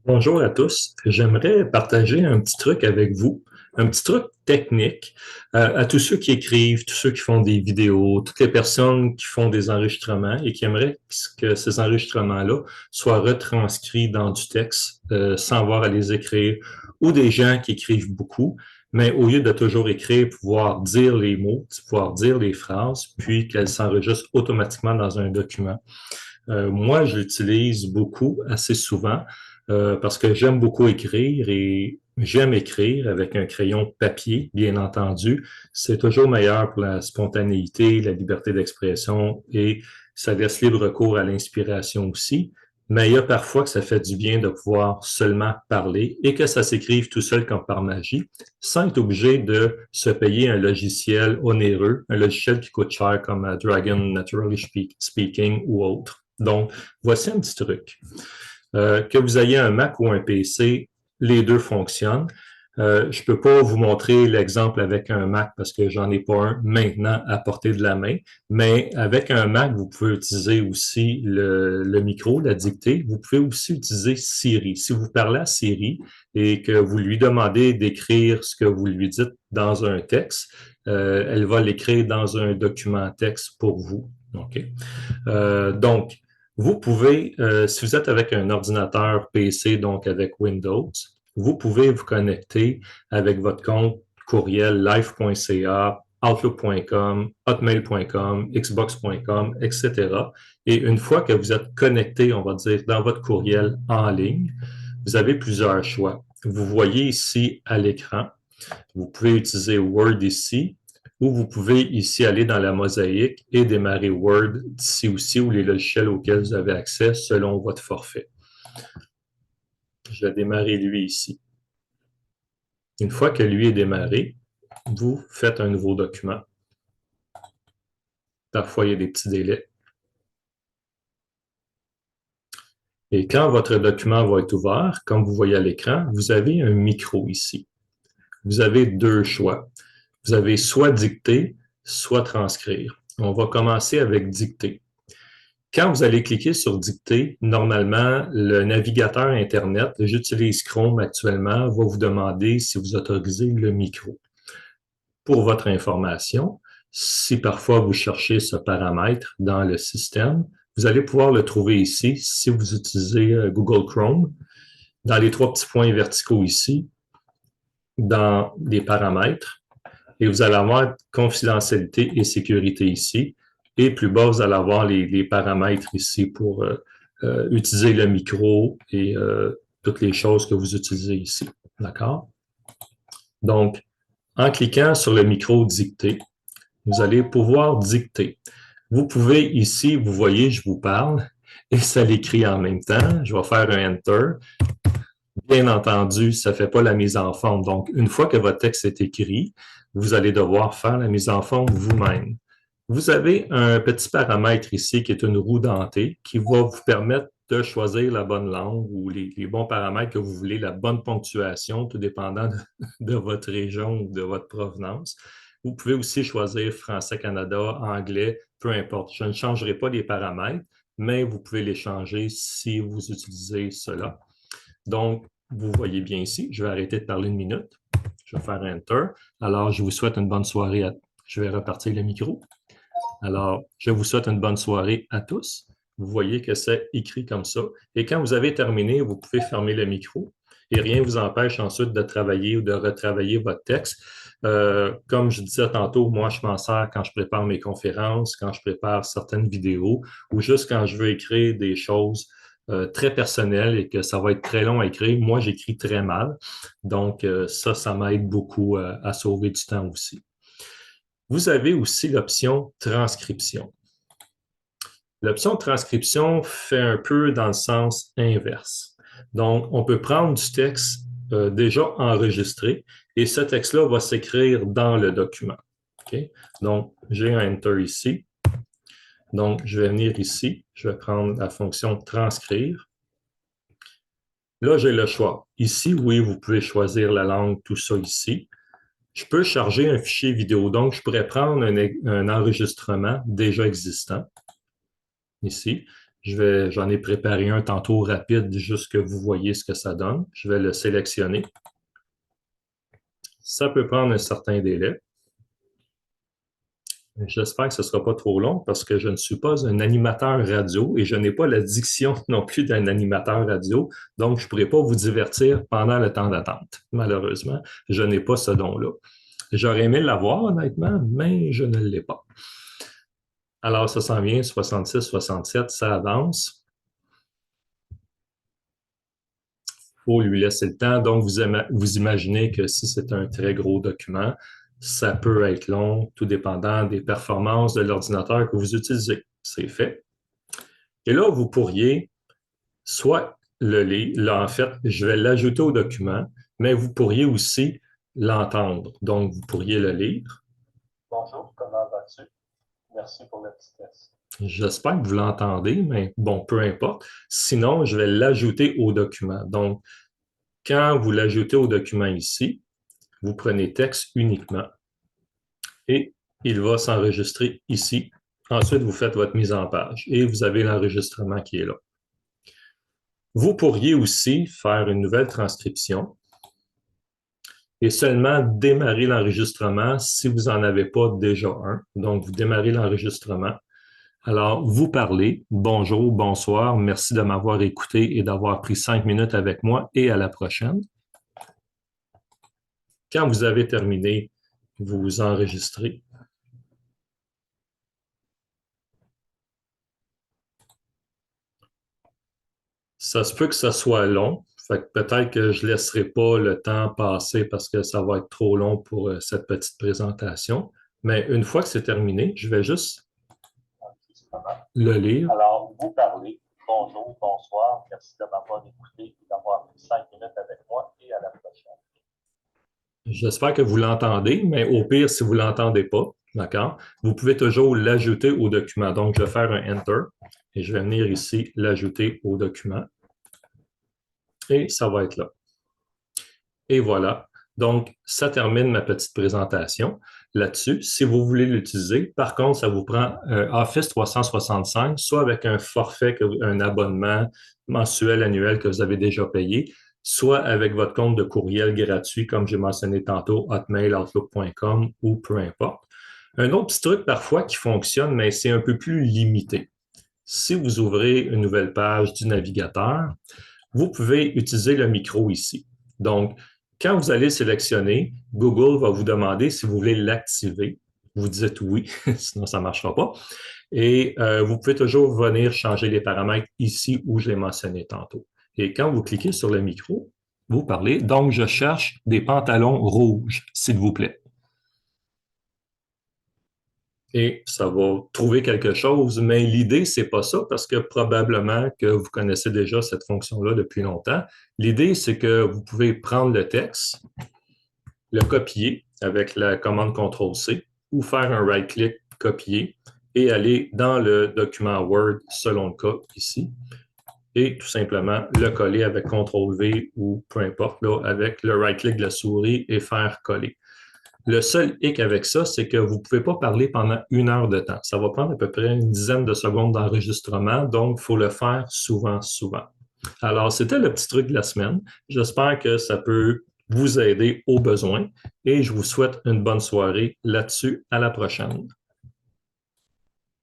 Bonjour à tous. J'aimerais partager un petit truc avec vous, un petit truc technique à tous ceux qui écrivent, tous ceux qui font des vidéos, toutes les personnes qui font des enregistrements et qui aimeraient que ces enregistrements-là soient retranscrits dans du texte sans avoir à les écrire, ou des gens qui écrivent beaucoup, mais au lieu de toujours écrire, pouvoir dire les mots, pouvoir dire les phrases, puis qu'elles s'enregistrent automatiquement dans un document. Moi, je l'utilise beaucoup, assez souvent, parce que j'aime beaucoup écrire et j'aime écrire avec un crayon papier, bien entendu. C'est toujours meilleur pour la spontanéité, la liberté d'expression et ça laisse libre cours à l'inspiration aussi. Mais il y a parfois que ça fait du bien de pouvoir seulement parler et que ça s'écrive tout seul comme par magie, sans être obligé de se payer un logiciel onéreux, un logiciel qui coûte cher comme Dragon Naturally Speaking ou autre. Donc, voici un petit truc. Que vous ayez un Mac ou un PC, les deux fonctionnent. Je ne peux pas vous montrer l'exemple avec un Mac parce que j'en ai pas un maintenant à portée de la main, mais avec un Mac, vous pouvez utiliser aussi le micro, la dictée. Vous pouvez aussi utiliser Siri. Si vous parlez à Siri et que vous lui demandez d'écrire ce que vous lui dites dans un texte, elle va l'écrire dans un document texte pour vous. OK? Donc, vous pouvez, si vous êtes avec un ordinateur PC, donc avec Windows, vous pouvez vous connecter avec votre compte courriel live.ca, outlook.com, hotmail.com, xbox.com, etc. Et une fois que vous êtes connecté, on va dire, dans votre courriel en ligne, vous avez plusieurs choix. Vous voyez ici à l'écran, vous pouvez utiliser Word ici, ou vous pouvez ici aller dans la mosaïque et démarrer Word d'ici aussi, ou les logiciels auxquels vous avez accès selon votre forfait. Je vais démarrer lui ici. Une fois que lui est démarré, vous faites un nouveau document. Parfois, il y a des petits délais. Et quand votre document va être ouvert, comme vous voyez à l'écran, vous avez un micro ici. Vous avez deux choix. Vous avez soit dicter, soit transcrire. On va commencer avec dicter. Quand vous allez cliquer sur dicter, normalement, le navigateur Internet, j'utilise Chrome actuellement, va vous demander si vous autorisez le micro. Pour votre information, si parfois vous cherchez ce paramètre dans le système, vous allez pouvoir le trouver ici si vous utilisez Google Chrome, dans les trois petits points verticaux ici, dans les paramètres, et vous allez avoir confidentialité et sécurité ici. Et plus bas, vous allez avoir les paramètres ici pour utiliser le micro et toutes les choses que vous utilisez ici. D'accord? Donc, en cliquant sur le micro dicter, vous allez pouvoir dicter. Vous pouvez ici, vous voyez, je vous parle et ça l'écrit en même temps. Je vais faire un Enter. Bien entendu, ça ne fait pas la mise en forme. Donc, une fois que votre texte est écrit, vous allez devoir faire la mise en forme vous-même. Vous avez un petit paramètre ici qui est une roue dentée qui va vous permettre de choisir la bonne langue ou les bons paramètres que vous voulez, la bonne ponctuation, tout dépendant de votre région ou de votre provenance. Vous pouvez aussi choisir français, Canada, anglais, peu importe. Je ne changerai pas les paramètres, mais vous pouvez les changer si vous utilisez cela. Donc, vous voyez bien ici, je vais arrêter de parler une minute. Je vais faire Enter. Alors, je vous souhaite une bonne soirée. Je vais repartir le micro. Alors, je vous souhaite une bonne soirée à tous. Vous voyez que c'est écrit comme ça. Et quand vous avez terminé, vous pouvez fermer le micro et rien ne vous empêche ensuite de travailler ou de retravailler votre texte. Comme je disais tantôt, moi, je m'en sers quand je prépare mes conférences, quand je prépare certaines vidéos ou juste quand je veux écrire des choses très personnelles et que ça va être très long à écrire. Moi, j'écris très mal. Donc, ça m'aide beaucoup à sauver du temps aussi. Vous avez aussi l'option transcription. L'option transcription fait un peu dans le sens inverse. Donc, on peut prendre du texte déjà enregistré et ce texte-là va s'écrire dans le document. Okay? Donc, j'ai un Enter ici. Donc, je vais venir ici. Je vais prendre la fonction transcrire. Là, j'ai le choix. Ici, oui, vous pouvez choisir la langue, tout ça ici. Je peux charger un fichier vidéo. Donc, je pourrais prendre un enregistrement déjà existant, ici. J'en ai préparé un tantôt rapide, juste que vous voyez ce que ça donne. Je vais le sélectionner. Ça peut prendre un certain délai. J'espère que ce ne sera pas trop long parce que je ne suis pas un animateur radio et je n'ai pas la diction non plus d'un animateur radio. Donc, je ne pourrai pas vous divertir pendant le temps d'attente. Malheureusement, je n'ai pas ce don-là. J'aurais aimé l'avoir, honnêtement, mais je ne l'ai pas. Alors, ça s'en vient, 66, 67, ça avance. Il faut lui laisser le temps. Donc, vous imaginez que si c'est un très gros document, ça peut être long, tout dépendant des performances de l'ordinateur que vous utilisez. C'est fait. Et là, vous pourriez soit le lire, là, en fait, je vais l'ajouter au document, mais vous pourriez aussi l'entendre. Donc, vous pourriez le lire. Bonjour, comment vas-tu? Merci pour le petit test. J'espère que vous l'entendez, mais bon, peu importe. Sinon, je vais l'ajouter au document. Donc, quand vous l'ajoutez au document ici, vous prenez texte uniquement et il va s'enregistrer ici. Ensuite, vous faites votre mise en page et vous avez l'enregistrement qui est là. Vous pourriez aussi faire une nouvelle transcription et seulement démarrer l'enregistrement si vous n'en avez pas déjà un. Donc, vous démarrez l'enregistrement. Alors, vous parlez, bonjour, bonsoir, merci de m'avoir écouté et d'avoir pris 5 minutes avec moi et à la prochaine. Quand vous avez terminé, vous enregistrez. Ça se peut que ça soit long, fait que peut-être que je ne laisserai pas le temps passer parce que ça va être trop long pour cette petite présentation. Mais une fois que c'est terminé, je vais juste le lire. Alors, vous parlez. Bonjour, bonsoir. Merci de m'avoir écouté et d'avoir pris 5 minutes avec moi et à la prochaine. J'espère que vous l'entendez, mais au pire, si vous ne l'entendez pas, d'accord, vous pouvez toujours l'ajouter au document. Donc, je vais faire un Enter et je vais venir ici l'ajouter au document. Et ça va être là. Et voilà. Donc, ça termine ma petite présentation là-dessus. Si vous voulez l'utiliser, par contre, ça vous prend Office 365, soit avec un forfait, un abonnement mensuel, annuel que vous avez déjà payé, soit avec votre compte de courriel gratuit, comme j'ai mentionné tantôt, Hotmail, Outlook.com ou peu importe. Un autre petit truc parfois qui fonctionne, mais c'est un peu plus limité. Si vous ouvrez une nouvelle page du navigateur, vous pouvez utiliser le micro ici. Donc, quand vous allez sélectionner, Google va vous demander si vous voulez l'activer. Vous dites oui, sinon ça ne marchera pas. Et vous pouvez toujours venir changer les paramètres ici où je l'ai mentionné tantôt. Et quand vous cliquez sur le micro, vous parlez. Donc, je cherche des pantalons rouges, s'il vous plaît. Et ça va trouver quelque chose, mais l'idée, c'est pas ça, parce que probablement que vous connaissez déjà cette fonction-là depuis longtemps. L'idée, c'est que vous pouvez prendre le texte, le copier avec la commande CTRL-C ou faire un right-click, copier, et aller dans le document Word selon le cas ici, et tout simplement le coller avec CTRL-V ou peu importe, là, avec le right-click de la souris et faire coller. Le seul hic avec ça, c'est que vous ne pouvez pas parler pendant 1 heure de temps. Ça va prendre à peu près une dizaine de secondes d'enregistrement, donc il faut le faire souvent, souvent. Alors, c'était le petit truc de la semaine. J'espère que ça peut vous aider au besoin et je vous souhaite une bonne soirée là-dessus. À la prochaine.